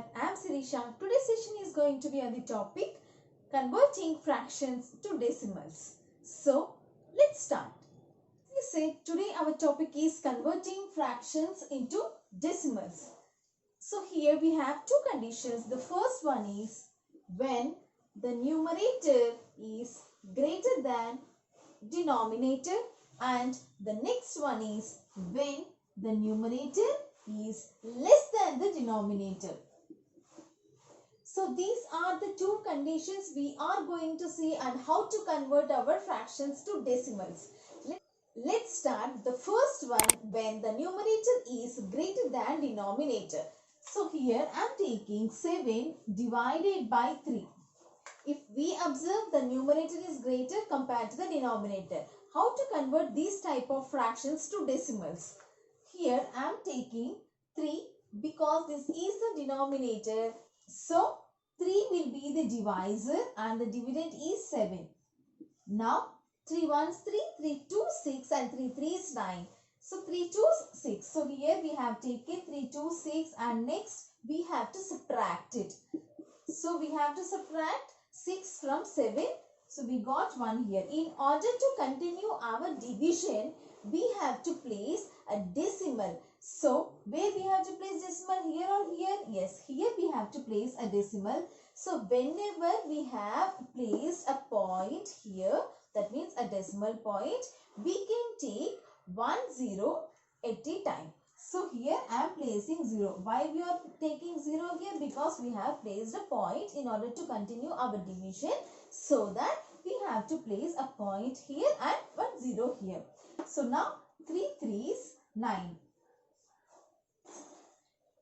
Namaskar, I am Sirisha. Today's session is going to be on the topic converting fractions to decimals. So, let's start. We say today our topic is converting fractions into decimals. So, here we have two conditions. The first one is when the numerator is greater than denominator, and the next one is when the numerator is less than the denominator. So these are the two conditions we are going to see and how to convert our fractions to decimals. Let's start with the first one, when the numerator is greater than denominator. So here I am taking 7 divided by 3. If we observe the numerator is greater compared to the denominator, how to convert these type of fractions to decimals? Here I am taking 3 because this is the denominator. So 3 will be the divisor and the dividend is 7. Now 3 ones 3, 3 2 6 and 3 3 is 9. So 3 2 6. So here we have taken 3 2 6 and next we have to subtract it. So we have to subtract 6 from 7. So we got 1 here. In order to continue our division, we have to place a decimal. So where we have to place decimal, here or here? Yes, here we have to place a decimal. So whenever we have placed a point here, that means a decimal point, we can take 1 0 at a time. So here I am placing 0. Why we are taking 0 here? Because we have placed a point in order to continue our division. So that we have to place a point here and 1 0 here. So now 3 3s 9.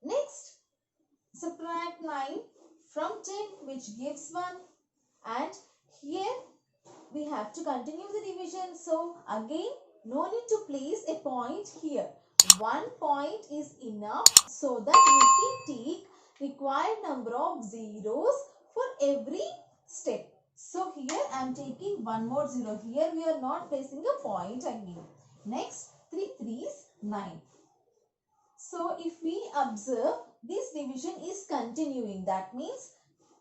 Next, subtract 9 from 10, which gives 1. And here we have to continue the division. So again, no need to place a point here. 1 point is enough so that we can take required number of zeros for every step. So here I am taking one more 0. Here we are not placing a point again. Next, 3 3s 9. So if we observe, this division is continuing. That means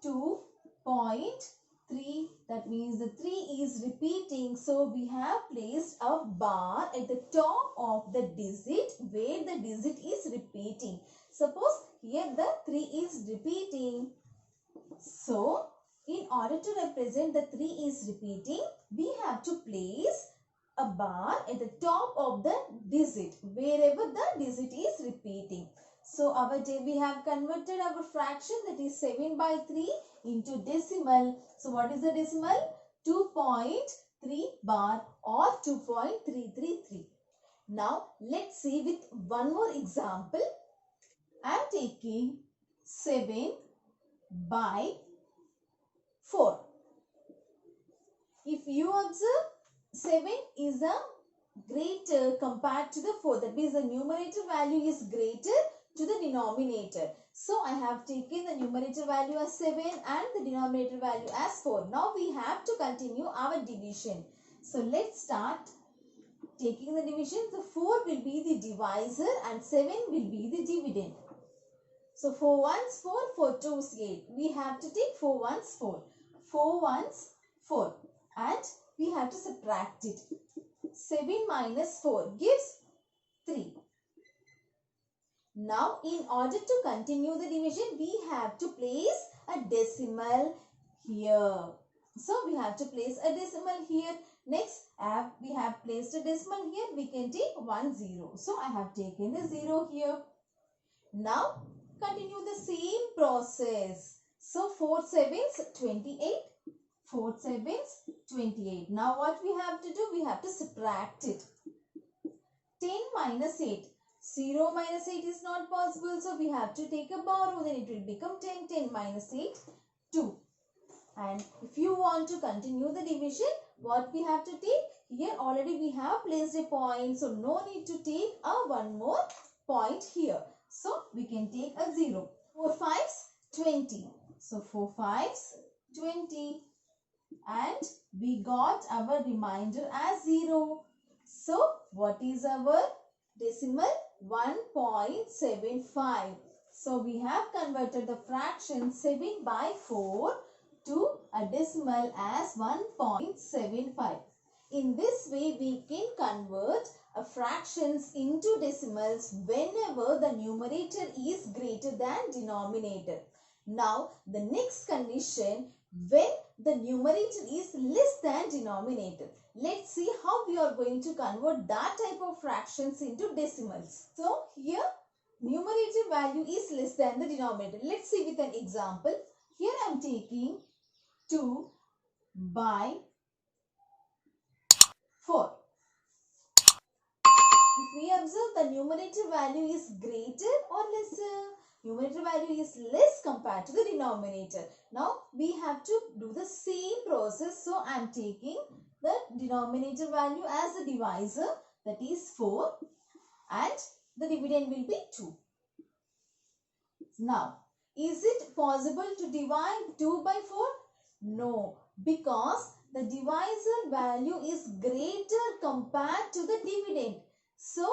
2.3, that means the 3 is repeating. So we have placed a bar at the top of the digit where the digit is repeating. Suppose here the 3 is repeating. So in order to represent the 3 is repeating, we have to place a bar at the top of the digit wherever the digit is repeating. So we have converted our fraction, that is 7 by 3 into decimal. So what is the decimal? 2.3 bar or 2.333. Now let's see with one more example. I am taking 7 by 4. If you observe, 7 is a greater compared to the 4. That means the numerator value is greater to the denominator. So I have taken the numerator value as 7 and the denominator value as 4. Now we have to continue our division. So let's start taking the division. The 4 will be the divisor and 7 will be the dividend. So 4 ones 4, 4 twos 8. We have to take 4 ones 4. 4 ones 4 and we have to subtract it. 7 minus 4 gives 3. Now in order to continue the division, we have to place a decimal here. So we have to place a decimal here. Next, we have placed a decimal here. We can take 1 0. So I have taken a 0 here. Now continue the same process. So 4 sevens 28. 4 sevens 28. Now what we have to do? We have to subtract it. 10 minus 8. 0 minus 8 is not possible. So we have to take a borrow. Then it will become 10. 10 minus 8, 2. And if you want to continue the division, what we have to take? Here already we have placed a point. So no need to take one more point here. So we can take a 0. 4 fives 20. So 4 fives 20. And we got our remainder as 0. So what is our decimal? 1.75. So we have converted the fraction 7 by 4 to a decimal as 1.75. In this way, we can convert fractions into decimals whenever the numerator is greater than denominator. Now, the next condition, when the numerator is less than denominator. Let's see how we are going to convert that type of fractions into decimals. So, here numerator value is less than the denominator. Let's see with an example. Here I am taking 2 by 4. If we observe, the numerator value is greater or lesser? Numerator value is less compared to the denominator. Now we have to do the same process. So I am taking the denominator value as a divisor, that is 4, and the dividend will be 2. Now, is it possible to divide 2 by 4? No, because the divisor value is greater compared to the dividend. So,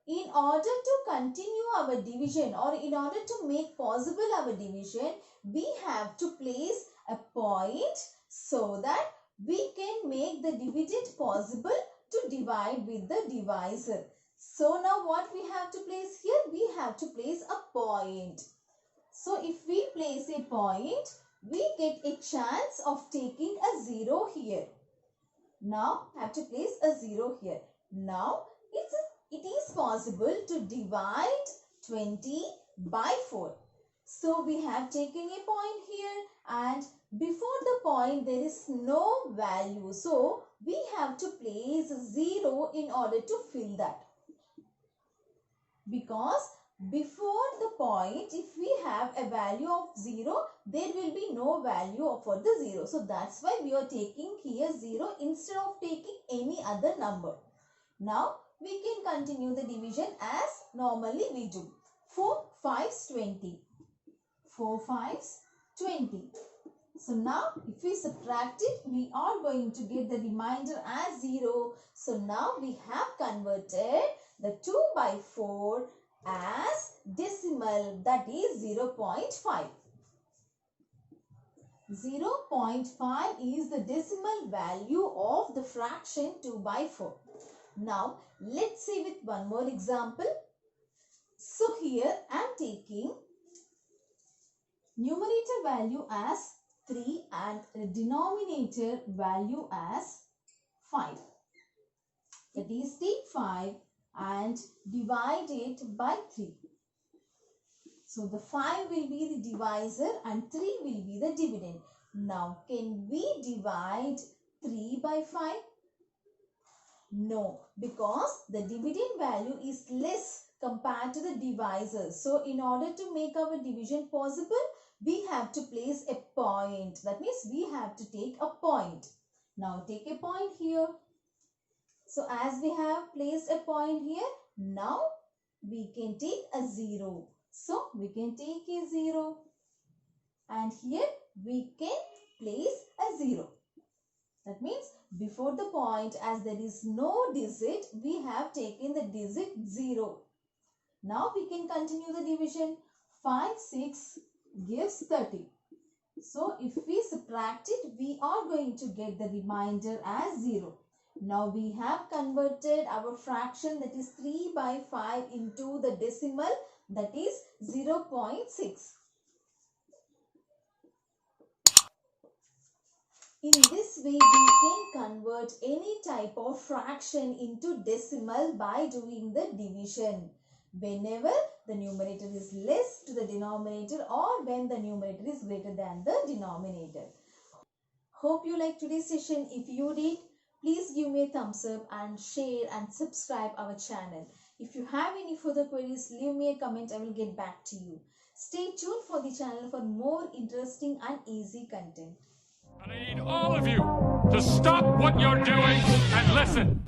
in order to continue our division, or in order to make possible our division, we have to place a point so that we can make the dividend possible to divide with the divisor. So, now what we have to place here? We have to place a point. So, if we place a point, we get a chance of taking a 0 here. Now, I have to place a 0 here. Now, it is possible to divide 20 by 4. So, we have taken a point here, and before the point there is no value. So, we have to place 0 in order to fill that. Because before the point, if we have a value of 0, there will be no value for the 0. So, that's why we are taking here 0 instead of taking any other number. Now, we can continue the division as normally we do. 4 5s 20. 4 5s 20. So, now if we subtract it, we are going to get the remainder as 0. So, now we have converted the 2 by 4 as decimal, that is 0.5. 0.5 is the decimal value of the fraction 2 by 4. Now, let's see with one more example. So, here I am taking numerator value as 3 and denominator value as 5. That is, take 5 and divide it by 3. So, the 5 will be the divisor and 3 will be the dividend. Now, can we divide 3 by 5? No, because the dividend value is less compared to the divisor. So, in order to make our division possible, we have to place a point. That means we have to take a point. Now, take a point here. So, as we have placed a point here, now we can take a 0. So, we can take a 0. And here we can place a 0. That means before the point, as there is no digit, we have taken the digit 0. Now we can continue the division. 5 6 gives 30. So if we subtract it, we are going to get the remainder as 0. Now we have converted our fraction, that is 3 by 5, into the decimal, that is 0.6. In this way, we can convert any type of fraction into decimal by doing the division whenever the numerator is less to the denominator or when the numerator is greater than the denominator. Hope you liked today's session. If you did, please give me a thumbs up and share and subscribe our channel. If you have any further queries, leave me a comment. I will get back to you. Stay tuned for the channel for more interesting and easy content. I need all of you to stop what you're doing and listen.